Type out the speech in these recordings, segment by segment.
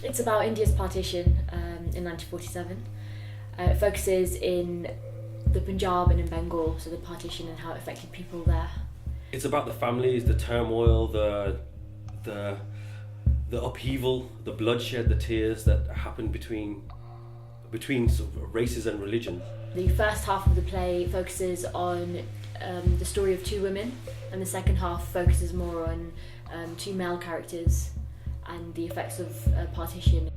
It's about India's partition in 1947. It focuses in the Punjab and in Bengal, so the partition and how it affected people there. It's about the families, the turmoil, the upheaval, the bloodshed, the tears that happened between sort of races and religion. The first half of the play focuses on the story of two women, and the second half focuses more on two male characters and the effects of partition.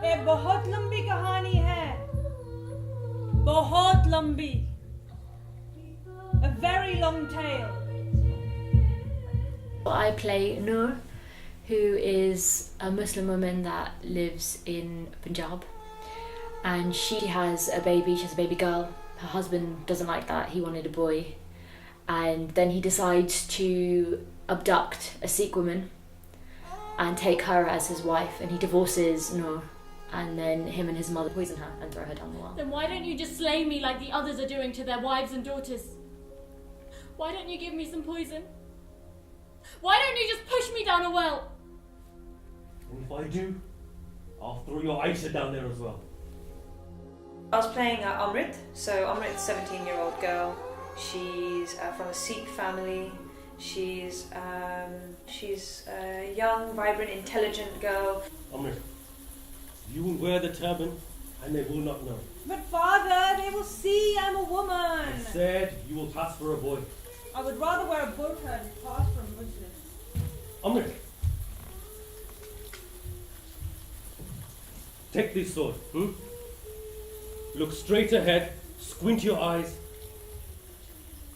ये बहुत लंबी कहानी है, बहुत लंबी, a very long tale. I play Noor, who is a Muslim woman that lives in Punjab, and she has a baby. She has a baby girl. Her husband doesn't like that. He wanted a boy, and then he decides to abduct a Sikh woman and take her as his wife, and he divorces Noor, and then him and his mother poison her and throw her down the well. Then why don't you just slay me like the others are doing to their wives and daughters? Why don't you give me some poison? Why don't you just push me down a well? And if I do, I'll throw your Aisha down there as well. I was playing Amrit. So Amrit's a 17-year-old girl. She's from a Sikh family. She's a young, vibrant, intelligent girl. Amrit, you will wear the turban and they will not know. But father, they will see I'm a woman. I said you will pass for a boy. I would rather wear a burqa and pass for a Muslim. Amrit, take this sword. Look straight ahead, squint your eyes.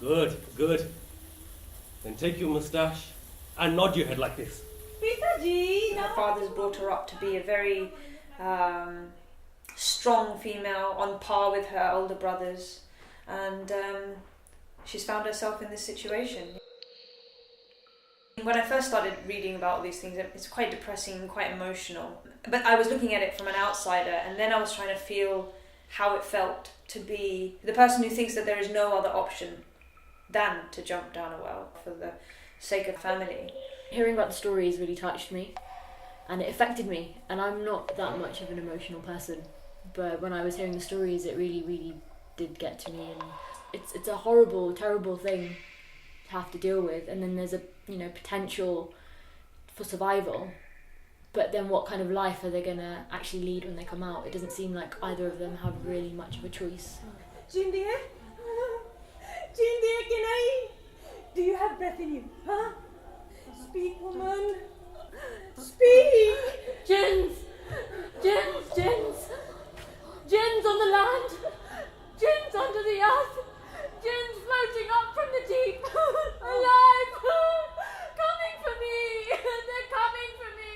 Good, good. Then take your moustache and nod your head like this. Pitaji, Her father's brought her up to be a very strong female, on par with her older brothers, and she's found herself in this situation. When I first started reading about all these things, it's quite depressing and quite emotional. But I was looking at it from an outsider, and then I was trying to feel how it felt to be the person who thinks that there is no other option than to jump down a well for the sake of family. Hearing about the stories really touched me, and it affected me, and I'm not that much of an emotional person, but when I was hearing the stories it really did get to me, and it's a horrible, terrible thing to have to deal with, and then there's a potential for survival, but then what kind of life are they going to actually lead when they come out? It doesn't seem like either of them have really much of a choice. Jindi hai? Jindi hai ki nahi? Do you have breath in you? Huh? Speak, woman. Speak! Jinns! Jinns! Jinns! Jinns on the land! Jinns under the earth! Jinns floating up from the deep! Alive! Coming for me! They're coming for me!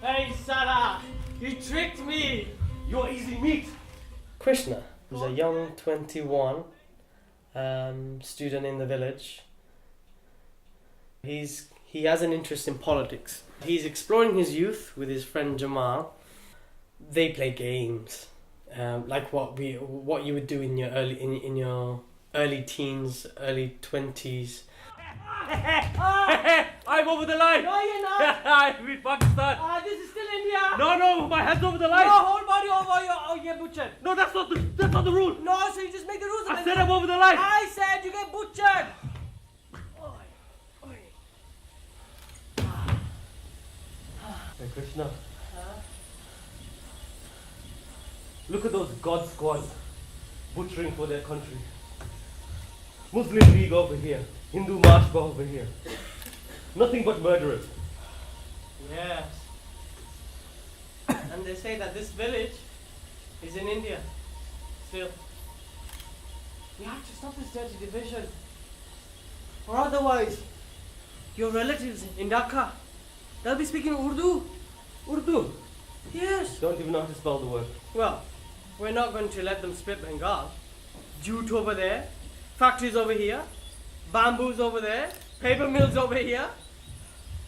Hey, Sarah! You tricked me! You're easy meat. Krishna is a young 21 student in the village. He has an interest in politics. He's exploring his youth with his friend Jamal. They play games, like what you would do in your early teens, early 20s. I'm over the line. No, you're not. I beat Pakistan. This is still India. No, my head's over the line. No, whole body over. You're butchered. No, that's not the rule. No, so you just make the rules. I said I'm over the line. I said you get butchered. Hey Krishna. Look at those God squads butchering for their country. Muslim League over here. Hindu March over here. Nothing but murderers. Yes. And they say that this village is in India. Still. We have to stop this dirty division. Or otherwise, your relatives in Dhaka, they'll be speaking Urdu. Urdu? Yes. Don't even know how to spell the word. Well, we're not going to let them split Bengal. Jute over there, factories over here, bamboos over there, paper mills over here,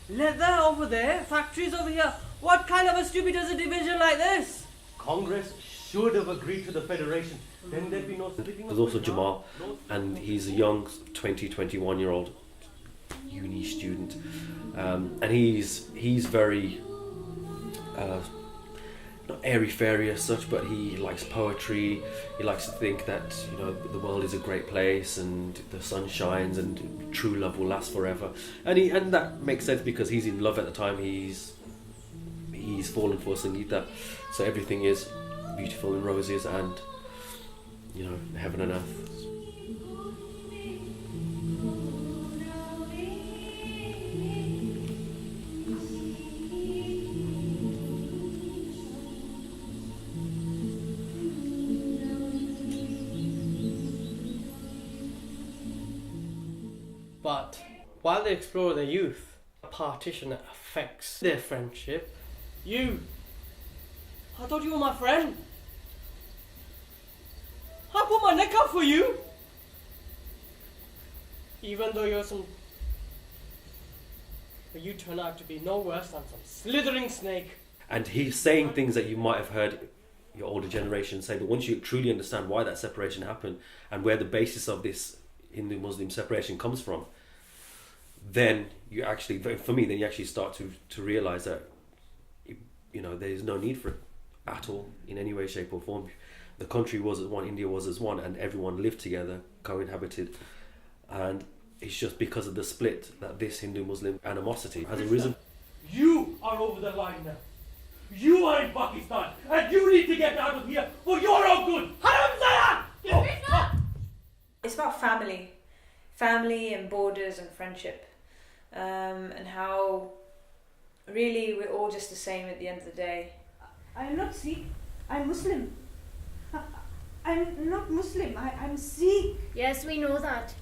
leather over there, factories over here. What kind of a stupid is a division like this? Congress should have agreed to the federation. Then there'd be no splitting. There's also Jamal, and he's a young 21-year-old uni student, and he's very not airy-fairy as such, but he likes poetry. He likes to think that the world is a great place and the sun shines and true love will last forever. And that makes sense because he's in love at the time. He's fallen for Sangeeta, so everything is beautiful and roses and heaven and earth. But while they explore their youth, a partition affects their friendship. I thought you were my friend. I put my neck out for you. Even though but you turn out to be no worse than some slithering snake. And he's saying things that you might have heard your older generation say, but once you truly understand why that separation happened and where the basis of this Hindu-Muslim separation comes from, then you actually, for me, then you actually start to realise that there's no need for it at all in any way, shape or form. The country was as one, India was as one, and everyone lived together, cohabited, and it's just because of the split that this Hindu-Muslim animosity has arisen. You are over the line now. You are in Pakistan, and you need to get out of here for your own good. It's about family and borders and friendship, and how really we're all just the same at the end of the day. I'm not Sikh, I'm Muslim. I'm not Muslim, I'm Sikh. Yes, we know that.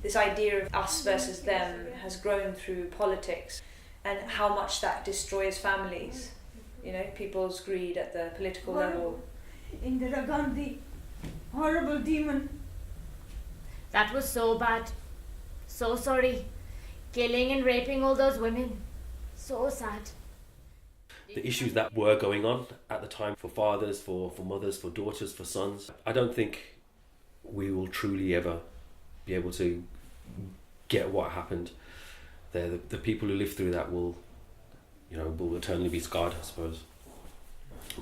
This idea of us versus them has grown through politics and how much that destroys families. People's greed at the political level. Indira Gandhi, horrible demon. That was so bad. So sorry. Killing and raping all those women. So sad. The issues that were going on at the time for fathers, for mothers, for daughters, for sons, I don't think we will truly ever be able to get what happened there. The people who lived through that will eternally be scarred, I suppose.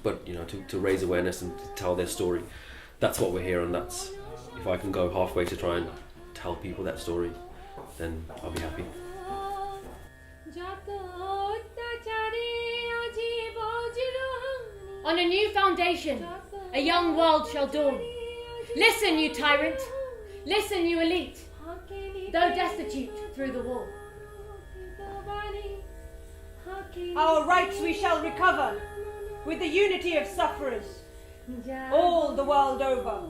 But to raise awareness and to tell their story, that's what we're here, and that's, if I can go halfway to try and tell people that story, then I'll be happy. On a new foundation, a young world shall dawn. Listen, you tyrant. Listen, you elite. Though destitute through the war. Our rights we shall recover with the unity of sufferers all the world over.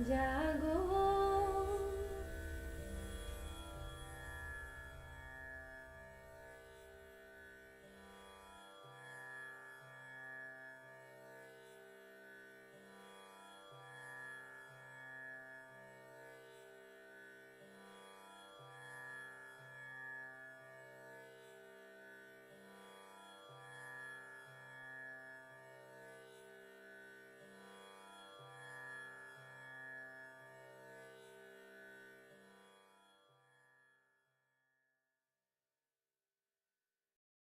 Jago